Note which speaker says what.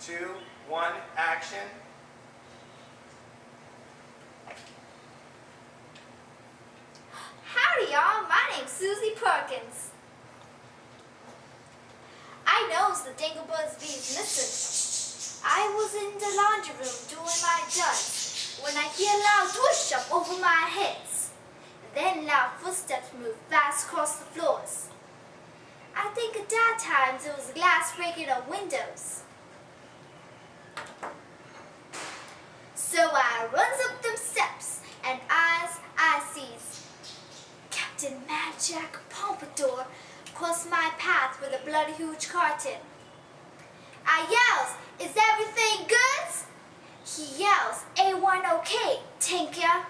Speaker 1: 2, 1, action.
Speaker 2: Howdy y'all, my name's Susie Perkins. I knows the dingo bird's bees missing. I was in the laundry room doing my duds when I hear a loud whoosh up over my heads. Then loud footsteps move fast across the floors. I think at that times it was a glass breaking on windows. So I runs up them steps and eyes I sees Captain Mad Jack Pompadour cross my path with a bloody huge carton. I yells, "Is everything good?" He yells, "A1 okay, thank ya."